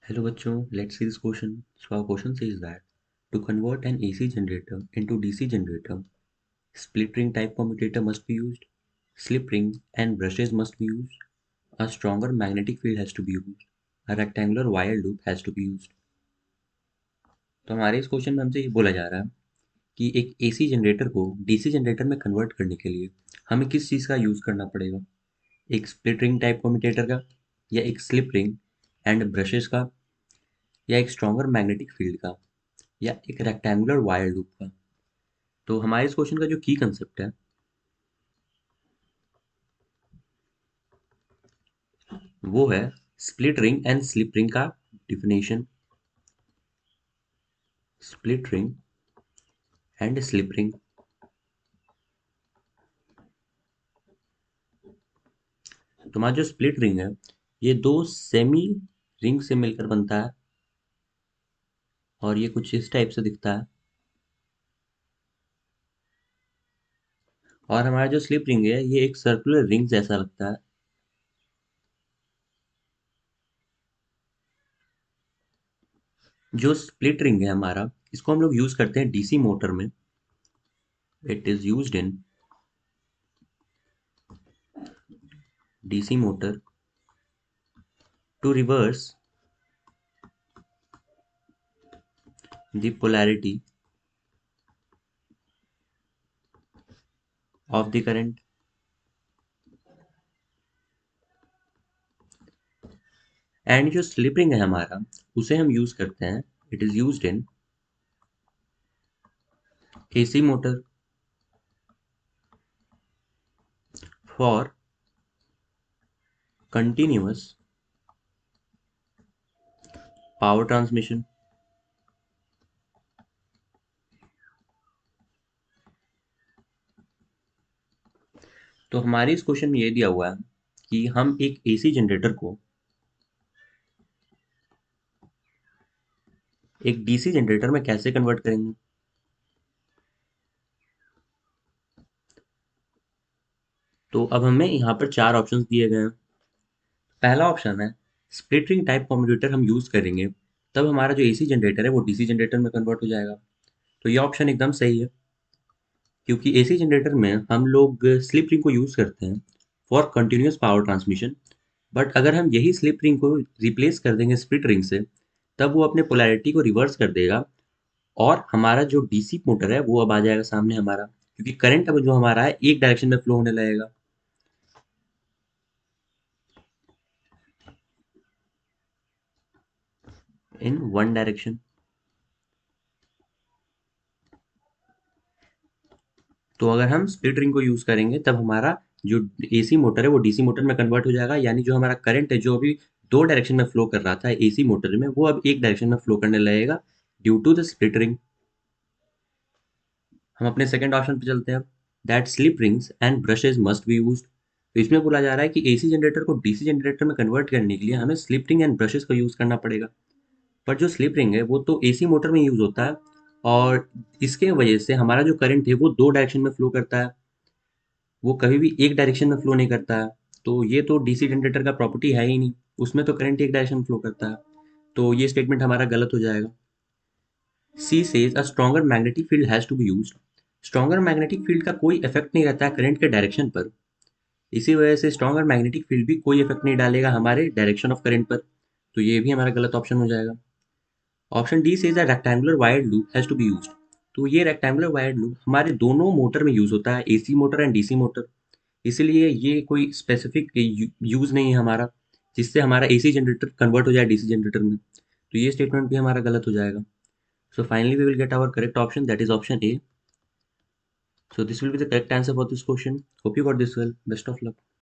Hello bachcho, let's see this question. So our question says that to convert an AC generator into DC generator, split ring type commutator must be used, slip ring and brushes must be used, a stronger magnetic field has to be used, a rectangular wire loop has to be used. तो हमारे इस question में हमसे ये बोला जा रहा है कि एक AC जनरेटर को DC जनरेटर में कन्वर्ट करने के लिए हमें किस चीज़ का यूज़ करना पड़ेगा, एक स्प्लिट रिंग टाइप कम्यूटेटर का या एक स्लिप रिंग एंड ब्रशेस का या एक स्ट्रॉन्गर मैग्नेटिक फील्ड का या एक रेक्टेंगुलर वायर लूप का। तो हमारे इस क्वेश्चन का जो की कंसेप्ट है वो है split ring and slip ring का definition. Split ring and slip ring, तो हमारा जो स्प्लिट रिंग है ये दो सेमी रिंग से मिलकर बनता है और ये कुछ इस टाइप से दिखता है। और हमारा जो स्लिप रिंग है ये एक सर्कुलर रिंग जैसा लगता है। जो स्प्लिट रिंग है हमारा, इसको हम लोग यूज करते हैं डीसी मोटर में। It is used in DC motor to reverse the polarity of the current। And जो स्लिप रिंग है हमारा उसे हम यूज करते हैं, it is used in AC motor for continuous power transmission. तो हमारे इस क्वेश्चन में ये दिया हुआ है कि हम एक एसी जनरेटर को एक डीसी जनरेटर में कैसे कन्वर्ट करेंगे। तो अब हमें यहाँ पर चार ऑप्शंस दिए गए हैं। पहला ऑप्शन है स्प्लिट रिंग टाइप कम्यूटेटर हम यूज करेंगे तब हमारा जो एसी जनरेटर है वो डीसी जनरेटर में कन्वर्ट हो जाएगा। तो ये ऑप्शन एकदम सही है, क्योंकि एसी जनरेटर में हम लोग स्लिप रिंग को यूज करते हैं for continuous power transmission. But अगर हम यही स्लिप रिंग को रिप्लेस कर देंगे स्प्लिट रिंग से, तब वो अपने पोलैरिटी को रिवर्स कर देगा और हमारा जो डीसी मोटर है वो अब आ जाएगा सामने हमारा, क्योंकि करंट अब जो हमारा है एक डायरेक्शन में फ्लो होने लगेगा। In one direction. तो अगर हम स्प्लिट रिंग को यूज करेंगे तब हमारा जो एसी मोटर है वो डीसी मोटर में कन्वर्ट हो जाएगा, यानी जो हमारा करंट है जो अभी दो डायरेक्शन में फ्लो कर रहा था एसी मोटर में वो अब एक डायरेक्शन में फ्लो करने लगेगा due to the split ring. हम अपने सेकंड ऑप्शन पे चलते हैं अब, that slip rings and brushes must be used. तो इसमें बोला जा रहा है कि एसी जनरेटर को डीसी जनरेटर में कन्वर्ट करने के लिए हमें स्लिप रिंग एंड ब्रशेज का यूज करना पड़ेगा। पर जो स्लिप रिंग है वो तो एसी मोटर में यूज होता है और इसके वजह से हमारा जो करंट है वो दो डायरेक्शन में फ्लो करता है, वो कभी भी एक डायरेक्शन में फ्लो नहीं करता है। तो ये तो डीसी जनरेटर का प्रॉपर्टी है ही नहीं, उसमें तो करंट एक डायरेक्शन में फ्लो करता है। तो ये स्टेटमेंट हमारा गलत हो जाएगा। C says a stronger magnetic field has to be used. Stronger magnetic field का कोई इफेक्ट नहीं रहता है करंट के डायरेक्शन पर, इसी वजह से स्ट्रॉन्गर मैग्नेटिक फील्ड भी कोई इफेक्ट नहीं डालेगा हमारे डायरेक्शन ऑफ करंट पर। तो ये भी हमारा गलत ऑप्शन हो जाएगा। Option D says a rectangular wired loop has to be used. तो ये रेक्टेंगुलर वायर्ड लूप हमारे दोनों मोटर में यूज होता है, AC motor and DC motor. इसीलिए ये कोई स्पेसिफिक यूज नहीं है हमारा जिससे हमारा एसी जनरेटर कन्वर्ट हो जाए डीसी जनरेटर में। तो ये स्टेटमेंट भी हमारा गलत हो जाएगा। So finally we will get our correct option, that is option A. So this will be the correct answer for this question. Hope you got this well. Best of luck.